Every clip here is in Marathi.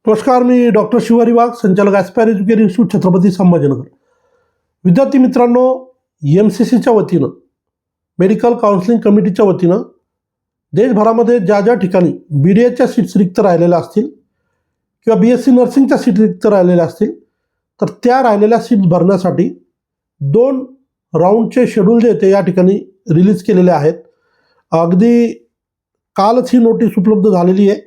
नमस्कार, मी डॉक्टर शिवारी वाघ, संचालक aspire education institute, Chhatrapati Sambhajinagar. विद्यार्थी मित्रांनो, MCCच्या वतीनं, मेडिकल काउन्सिलिंग कमिटीच्या वतीनं देशभरामध्ये ज्या ज्या ठिकाणी BDSच्या सीट्स रिक्त राहिलेल्या असतील किंवा BSc नर्सिंगच्या सीट रिक्त राहिलेल्या असतील, तर त्या राहिलेल्या सीट्स भरण्यासाठी 2 राऊंडचे शेड्यूल जे ते या ठिकाणी रिलीज केलेले आहेत. अगदी कालच ही नोटीस उपलब्ध झालेली आहे.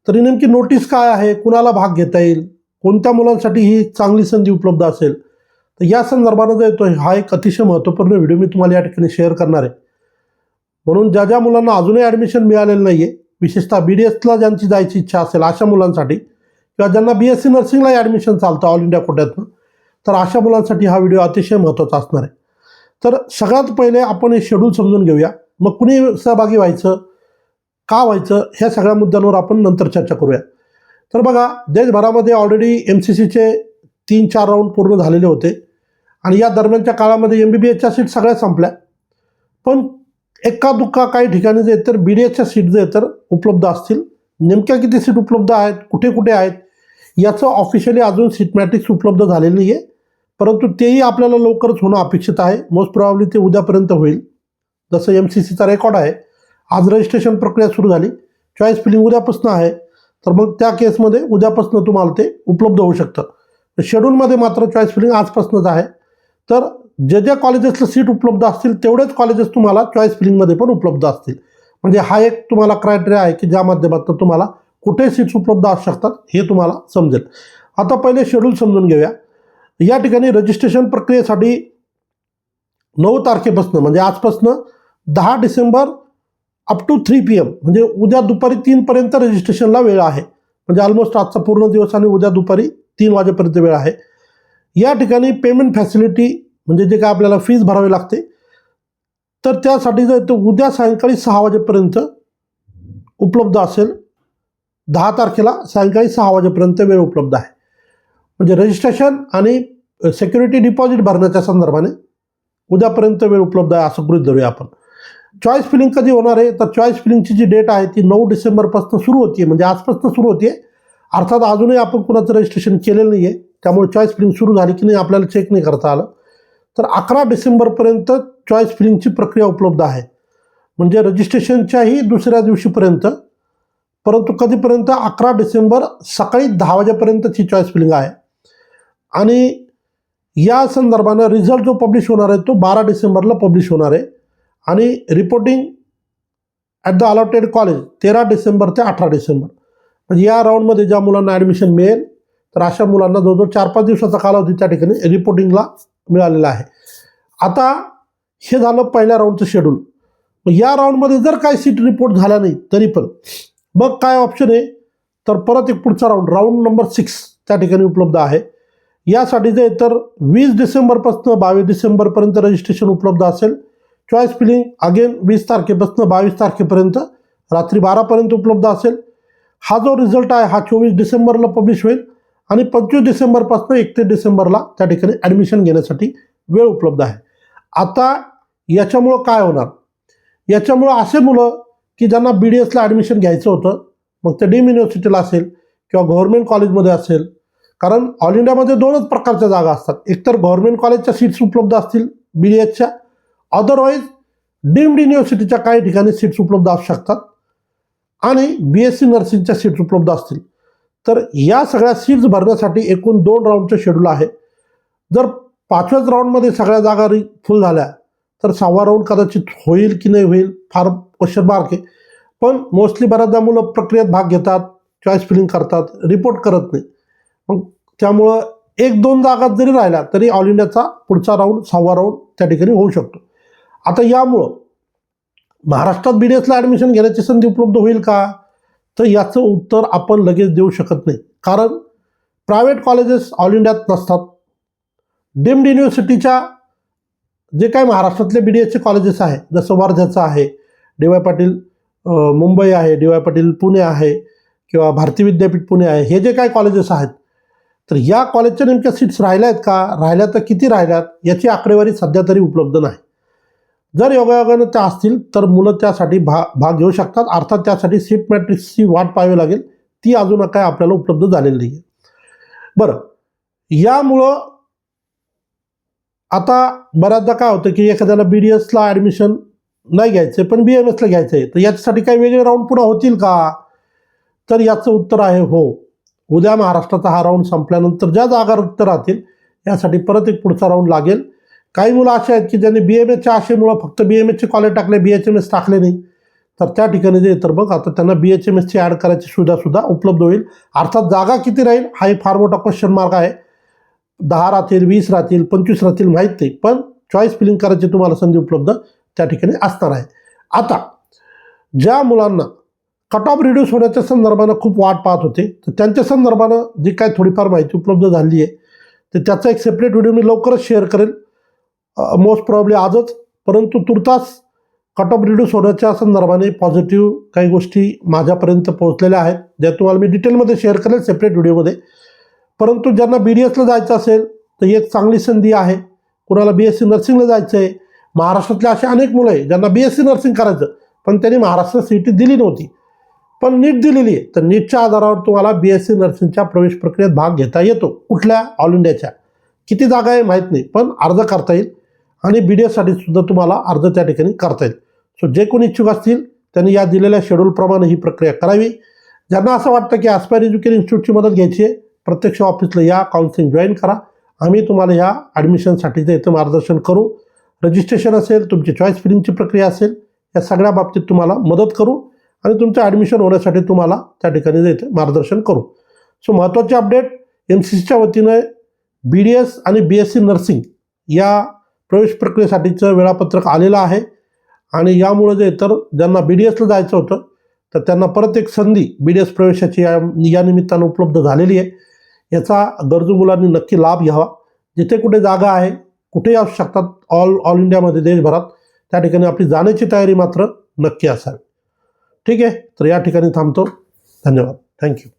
तरी नेमकी नोटीस काय आहे, कुणाला भाग घेता येईल, कोणत्या मुलांसाठी ही चांगली संधी उपलब्ध असेल, तर या संदर्भानं जो येतो हा एक अतिशय महत्त्वपूर्ण व्हिडिओ मी तुम्हाला या ठिकाणी शेअर करणार आहे. म्हणून ज्या ज्या मुलांना अजूनही ॲडमिशन मिळालेलं नाही आहे, विशेषतः BDSला ज्यांची जायची इच्छा असेल अशा मुलांसाठी, किंवा ज्यांना BSc नर्सिंगला ॲडमिशन चालतं ऑल इंडिया कोट्यातनं, तर अशा मुलांसाठी हा व्हिडिओ अतिशय महत्त्वाचा असणार आहे. तर सगळ्यात पहिले आपण हे शेड्यूल समजून घेऊया, मग कुणी सहभागी व्हायचं, का व्हायचं, ह्या सगळ्या मुद्द्यांवर आपण नंतर चर्चा करूया. तर बघा, देशभरामध्ये ऑलरेडी MCCचे 3-4 राऊंड पूर्ण झालेले होते आणि या दरम्यानच्या काळामध्ये MBBSच्या सीट सगळ्या संपल्या. पण एका दुक्का काही ठिकाणी जे तर BDSच्या सीट जे तर उपलब्ध असतील. नेमक्या किती सीट उपलब्ध आहेत, कुठे कुठे आहेत, याचं ऑफिशियली अजून सीट मॅट्रिक्स उपलब्ध झालेलं नाही आहे, परंतु तेही आपल्याला लवकरच होणं अपेक्षित आहे. मोस्ट प्रॉब्ली ते उद्यापर्यंत होईल. जसं MCCचा रेकॉर्ड आहे, आज रजिस्ट्रेशन प्रक्रिया सुरू झाली, चॉईस फिलिंग उद्यापासून आहे, तर मग त्या केसमध्ये उद्यापासून तुम्हाला ते उपलब्ध होऊ शकतं. शेड्यूलमध्ये मात्र चॉईस फिलिंग आजपासूनच आहे. तर जे जे कॉलेजेसला सीट उपलब्ध असतील तेवढेच कॉलेजेस तुम्हाला चॉईस फिलिंगमध्ये पण उपलब्ध असतील. म्हणजे हा एक तुम्हाला क्रायटेरिया आहे की ज्या माध्यमातून तुम्हाला कुठे सीट्स उपलब्ध असू शकतात हे तुम्हाला समजेल. आता पहिले शेड्यूल समजून घेऊया. या ठिकाणी रजिस्ट्रेशन प्रक्रियेसाठी 9 तारखेपासून म्हणजे आजपासून 10 डिसेंबर अप टू 3 PM म्हणजे उद्या दुपारी 3 पर्यंत रजिस्ट्रेशनला वेळ आहे. म्हणजे ऑलमोस्ट आजचा पूर्ण दिवस आणि उद्या दुपारी 3 वाजेपर्यंत वेळ आहे. या ठिकाणी पेमेंट फॅसिलिटी म्हणजे जे काय आपल्याला फीज भरावी लागते, तर त्यासाठी जर तो उद्या सायंकाळी 6 वाजेपर्यंत उपलब्ध असेल. 10 तारखेला सायंकाळी 6 वाजेपर्यंत वेळ उपलब्ध आहे. म्हणजे रजिस्ट्रेशन आणि सिक्युरिटी डिपॉझिट भरण्याच्या संदर्भाने उद्यापर्यंत वेळ उपलब्ध आहे असं गृहीत धरूया आपण. चॉईस फिलिंग कधी होणार आहे, तर चॉईस फिलिंगची जी डेट आहे ती 9 डिसेंबरपासून सुरू होती, म्हणजे आजपासून सुरू होती. अर्थात अजूनही आपण कुणाचं रजिस्ट्रेशन केलेलं नाही आहे, त्यामुळे चॉईस फिलिंग सुरू झाली की नाही आपल्याला चेक नाही करता आलं. तर 11 डिसेंबरपर्यंत चॉईस फिलिंगची प्रक्रिया उपलब्ध आहे. म्हणजे रजिस्ट्रेशनच्याही दुसऱ्या दिवशीपर्यंत, परंतु कधीपर्यंत 11 डिसेंबर सकाळी 10 वाजेपर्यंतची चॉईस फिलिंग आहे. आणि या संदर्भानं रिझल्ट जो पब्लिश होणार आहे तो 12 डिसेंबरला पब्लिश होणार आहे. आणि reporting at the allotted college 13 December ते 18 डिसेंबर. म्हणजे या राऊंडमध्ये ज्या मुलांना ॲडमिशन मिळेल तर अशा मुलांना जवळजवळ 4-5 दिवसाचा कालावधी त्या ठिकाणी रिपोर्टिंगला मिळालेला आहे. आता हे झालं पहिल्या राऊंडचं शेड्यूल. मग या राऊंडमध्ये जर काही सीट रिपोर्ट झाल्या नाही तरी पण मग काय ऑप्शन आहे, तर परत एक पुढचा राऊंड नंबर 6 त्या ठिकाणी उपलब्ध आहे. यासाठी जे तर 20 डिसेंबरपासून 22 डिसेंबरपर्यंत रजिस्ट्रेशन उपलब्ध असेल. चॉईस फिलिंग अगेन 20 तारखेपासून 22 तारखेपर्यंत रात्री 12पर्यंत उपलब्ध असेल. हा जो रिझल्ट आहे हा 24 डिसेंबरला पब्लिश होईल आणि 25 डिसेंबरपासून 31 डिसेंबरला त्या ठिकाणी ॲडमिशन घेण्यासाठी वेळ उपलब्ध आहे. आता याच्यामुळं काय होणार, याच्यामुळं असे मुलं की ज्यांना BDSला ॲडमिशन घ्यायचं होतं, मग ते डीम युनिव्हर्सिटीला असेल किंवा गव्हर्नमेंट कॉलेजमध्ये असेल, कारण ऑल इंडियामध्ये 2च प्रकारच्या जागा असतात. एकतर गव्हर्नमेंट कॉलेजच्या सीट्स उपलब्ध असतील BDSच्या, अदरवाईज डीम्ड युनिव्हर्सिटीच्या काही ठिकाणी सीट्स उपलब्ध असू शकतात आणि BSc नर्सिंगच्या सीट्स उपलब्ध असतील. तर या सगळ्या सीट्स भरण्यासाठी एकूण 2 राऊंडचं शेड्यूल आहे. जर 5व्याच राऊंडमध्ये सगळ्या जागा फुल झाल्या तर 6वा राऊंड कदाचित होईल की नाही होईल फार क्वेश्चन मार्क आहे. पण मोस्टली बऱ्याचदा मुलं प्रक्रियेत भाग घेतात, चॉईस फिलिंग करतात, रिपोर्ट करत नाही. मग त्यामुळं 1-2 जागा जरी राहिल्या तरी ऑल इंडियाचा पुढचा राऊंड 6वा राऊंड त्या ठिकाणी होऊ शकतो. आता यामुळं महाराष्ट्रात BDSला ॲडमिशन घेण्याची संधी उपलब्ध होईल का, तर याचं उत्तर आपण लगेच देऊ शकत नाही. कारण प्रायव्हेट कॉलेजेस ऑल इंडियात नसतात. डीम्ड युनिव्हर्सिटीच्या जे काही महाराष्ट्रातले BDSचे कॉलेजेस आहे, जसं वर्ध्याचं आहे, DY पाटील मुंबई आहे, DY पाटील पुणे आहे किंवा भारती विद्यापीठ पुणे आहे, हे जे काही कॉलेजेस आहेत, तर या कॉलेजच्या नेमक्या सीट्स राहिल्या आहेत का, राहिल्या तर किती राहिल्यात याची आकडेवारी सध्या तरी उपलब्ध नाही. जर योगायोगानं त्या असतील तर मुलं त्यासाठी भाग घेऊ शकतात. अर्थात त्यासाठी सीट मॅट्रिक्सची वाट पाहावी लागेल, ती अजून काय आपल्याला उपलब्ध झालेली नाही आहे. बरं, यामुळं आता बऱ्याचदा काय होतं की एखाद्याला BDSला ॲडमिशन नाही घ्यायचं पण BMSला घ्यायचं आहे, तर याच्यासाठी काही वेगळे राऊंड पुढे होतील का? तर याचं उत्तर आहे हो. उद्या महाराष्ट्राचा हा राऊंड संपल्यानंतर ज्या जागा रिक्त राहतील यासाठी परत एक पुढचा राऊंड लागेल. काही मुलं असे आहेत की ज्यांनी BMSच्या आशेमुळं फक्त BMSचे कॉलेज टाकले, BHMS टाकले नाही, तर त्या ठिकाणी जे तर मग आता त्यांना BHMSची ॲड करायची सुविधासुद्धा उपलब्ध होईल. अर्थात जागा किती राहील हा एक फार मोठा क्वेश्चन मार्क आहे. 10 राहतील, 20 राहतील, 25 राहतील माहीत नाही, पण चॉईस फिलिंग करायची तुम्हाला संधी उपलब्ध त्या ठिकाणी असणार आहे. आता ज्या मुलांना कट ऑफ रिड्यूस होण्याच्या संदर्भानं खूप वाट पाहत होते, तर त्यांच्या संदर्भानं जी काय थोडीफार माहिती उपलब्ध झाली आहे तर त्याचा एक सेपरेट व्हिडिओ मी लवकरच शेअर करेल, मोस्ट प्रॉब्ली आजच. परंतु तुर्तास कट ऑफ रिड्यूस होण्याच्या संदर्भाने पॉझिटिव्ह काही गोष्टी माझ्यापर्यंत पोहोचलेल्या आहेत, ज्या तुम्हाला मी डिटेलमध्ये शेअर करेल सेपरेट व्हिडिओमध्ये. परंतु ज्यांना BDSला जायचं असेल तर एक चांगली संधी आहे. कुणाला BSc नर्सिंगला जायचं आहे, महाराष्ट्रातले असे अनेक मुलं आहे ज्यांना BSc नर्सिंग करायचं पण त्यांनी महाराष्ट्र CET दिली नव्हती, पण नीट दिलेली आहे. तर नीटच्या आधारावर तुम्हाला BSc नर्सिंगच्या प्रवेश प्रक्रियेत भाग घेता येतो. कुठल्या? ऑल इंडियाच्या. किती जागा आहे माहीत नाही, पण अर्ज करता येईल आणि BDSसाठी सुद्धा तुम्हाला अर्ज त्या ठिकाणी करता येईल. सो जे कोणी इच्छुक असतील त्यांनी या दिलेल्या शेड्यूलप्रमाणे ही प्रक्रिया करावी. ज्यांना असं वाटतं की ॲस्पायर एज्युकेशन इन्स्टिट्यूटची मदत घ्यायची आहे, प्रत्यक्ष ऑफिसला या, काउन्सिलिंग जॉईन करा. आम्ही तुम्हाला ह्या ॲडमिशनसाठीचं इथं मार्गदर्शन करू. रजिस्ट्रेशन असेल, तुमची चॉईस फिलिंगची प्रक्रिया असेल, या सगळ्या बाबतीत तुम्हाला मदत करू आणि तुमचं ॲडमिशन होण्यासाठी तुम्हाला त्या ठिकाणी इथे मार्गदर्शन करू. सो महत्त्वाचे अपडेट, MCCच्या वतीनं BDS आणि BSc नर्सिंग या प्रवेश प्रक्रियेसाठीचं वेळापत्रक आलेलं आहे आणि यामुळे जे तर ज्यांना BDSला जायचं होतं तर त्यांना परत एक संधी BDS प्रवेशाची या निमित्तानं उपलब्ध झालेली आहे. याचा गरजू मुलांनी नक्की लाभ घ्यावा. जिथे कुठे जागा आहे, कुठेही असू शकतात, ऑल इंडियामध्ये, देशभरात, त्या ठिकाणी आपली जाण्याची तयारी मात्र नक्की असावी. ठीक आहे, तर या ठिकाणी थांबतो. धन्यवाद. थँक्यू.